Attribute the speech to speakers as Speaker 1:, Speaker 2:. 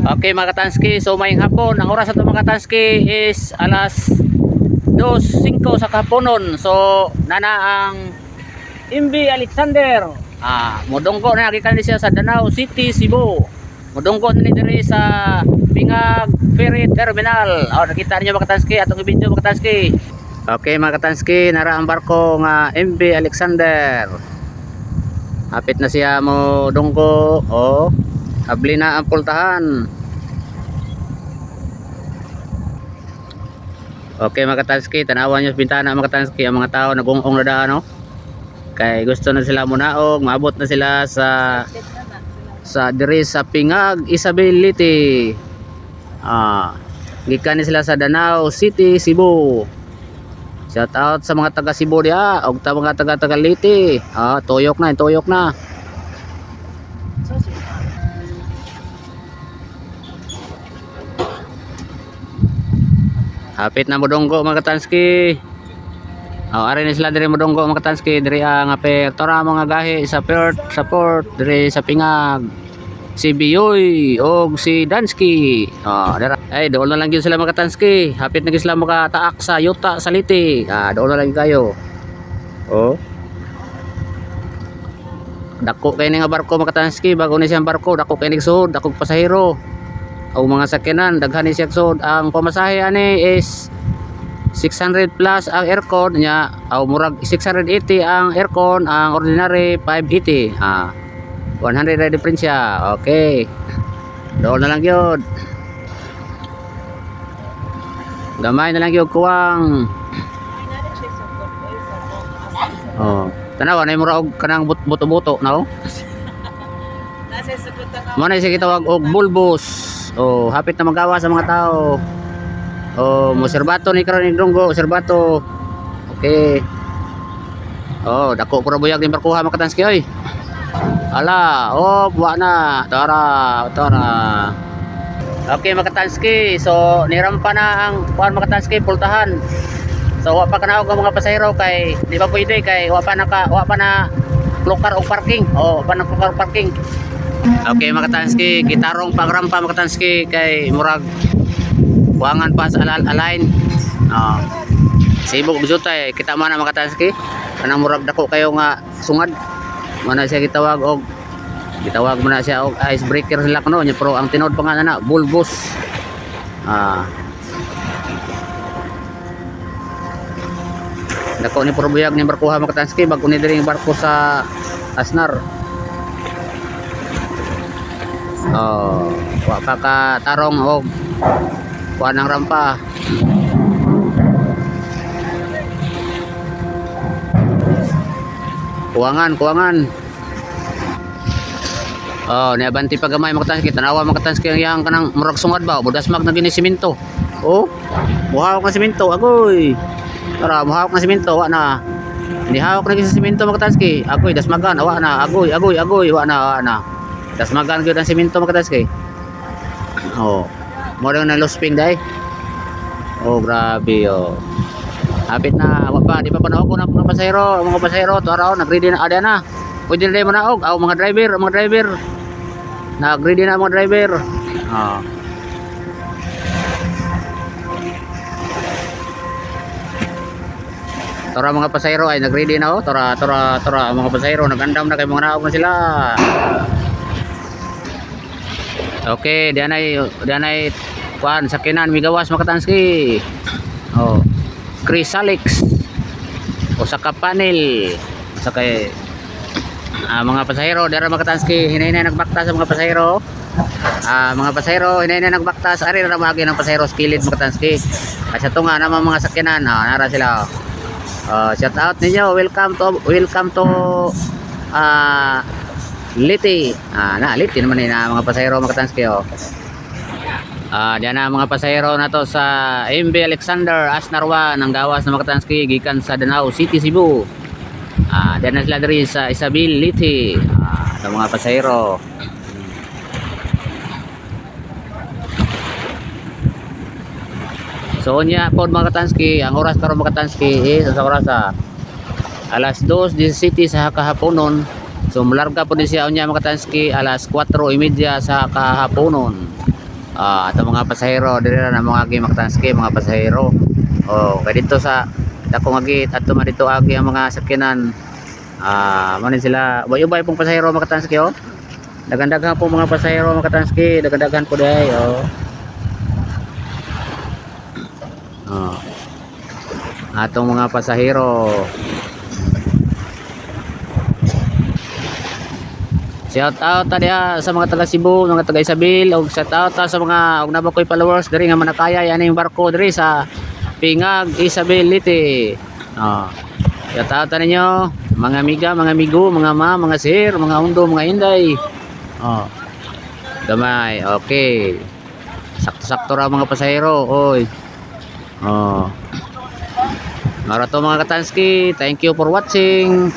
Speaker 1: Okay mga Katanski, so maying hapon. Ang oras nato mga Katanski is alas 2:05 sa kahaponon. So nana ang MB Alexander. Modonggo na gikan siya sa Danau City, Cebu. Modonggo na ni diri sa Pingag Ferry Terminal. Nakita niyo mga Katanski atong video mga Katanski. Okay mga Katanski, nara ang barko nga MB Alexander. Hapit na siya mo donggo. Abli na ang pultahan. Okay mga Katanski, tanawan nyo sa bintana mga Katanski. Ang mga tao nag-ung-ung na daan, no? Kaya gusto na sila munaog. Maabot na sila sa diri sa Pingag, Isabelite. Gikan sila sa Danau City, Cebu. Shout out sa mga taga Cebu dia, og ta mga taga Liti. Tuyok na. Hapit na modonggo mga Katanski. Ari na sila diri modonggo mga Katanski, diri ang apertura mga gahi sa port diri sa Pingag. Si Biyoy og si Dansky. Ay doon na lang gyud sila mga Katanski. Hapit na gyud sila makataak sa yuta sa Liti. Doon na lang kayo. Dako kay ni nga barko mga Katanski, bago ni siyang barko, dako kay ni sud, dako pasahero. Ang mga sakyanan daghan ni siya sud. Ang pamasahe ani is 600 plus ang aircon nya, murag 680 ang aircon, ang ordinary 580. 100 na diferensya. Okay, doon na lang yun, gamay na lang yun kuwang. Tanawa na yung mura og kanang buto-buto no? Manay siya kitawag og bulbos. Hapit na magawa sa mga tao. Moserbato ni karon ni Donggo, serbato. Okay. Dako pura buyag ni barkuha mga Katanski oy. Ala, buwa na. Tara. Okay mga Katanski, so nirampa na ang kuan mga Katanski, pultahan. So wa pa kanaog ang mga pasahero kay di ba pwede kay wa pa na lokar og parking. Pa na lokar parking. Okay mga Katanski, gitarong pagrampa mga Katanski kay murag buangan pa sa align. Sibog jutay kita man mga Katanski. Kanang murag dako kayo nga sungad. Mana siya gitawag mo na siya og icebreaker sila kuno nya, pero ang tinod pa nga na bulbos. Dako ni probuyag ni barkuha mga Katanski bago ni diri barko sa Asnar. Wa pa ka tarong og kuha ng rampa. Kuwangan. Niabanti pa gamay mga Katanski. Tanawa mga Katanski ang iyang kanang murag sungad ba, budasmag na gini simento. Buhawak na simento agoy. Tara, buhawak na simento, wa na. Hindi hawak na gini simento mga Katanski. Agoy dasmagan, wa na. Agoy, wa na. Dasmagan gyud ang simento mga Katanski. Mo na losping dai. Grabe Hapit na, di pa panaog na mga pasahero, tara nagready na ada na. Pwede na manaog, mga driver. Nagready na mga driver. Tara mga pasahero ay nagready na tara mga pasahero, nagandam na kay mga naog na sila. Okay, diyan ay kuan sakinan migawas mga Katanski. Chrysalix o saka panel sa kay mga pasahero dara mga Katanski, hinay-hinay nagbaktas sa mga pasahero. Mga pasahero hinay-hinay nagbaktas, ari ra magi ng pasahero skilid mga Katanski. Sa tunga naman mga sakyanan, nara sila. Shout out ninyo, welcome to Liti. Liti naman ni na mga pasahero mga Katanski. Diyan na mga pasahero na to sa MB Alexander Asnarwa ng gawas ng mga Katanski gikan sa Danau City, Cebu. Diyan na sila diri sa Isabelite. Sa mga pasahero. So nya pod mga Katanski, ang oras karon mga Katanski is sa oras alas 2:17 sa kahaponon. So mularga po din siya unya mga Katanski alas 4:30 sa kahaponon. ato mga pasahero diri na mga agi Mactanski mga pasahero. Kay dito sa dako nga gate adto man dito agi ang mga sakyanan. Manin sila ubay pong pasahero mga Mactanski oh. Daghan-daghan po mga pasahero mga Mactanski, daghan-daghan po day oh. Atong mga pasahero. Shout out ta sa mga taga Cebu, mga taga Isabel, og shout out ta sa mga og nabakoy followers diri nga manakaya yan yung barko diri sa Pingag, Isabel, Liti. Shout out ta ninyo mga amiga, mga amigo, mga ma, mga sir, mga undo, mga inday. Gamay, okay. Sakto-sakto ra mga pasahero, oy. Marato mga Katanski, thank you for watching.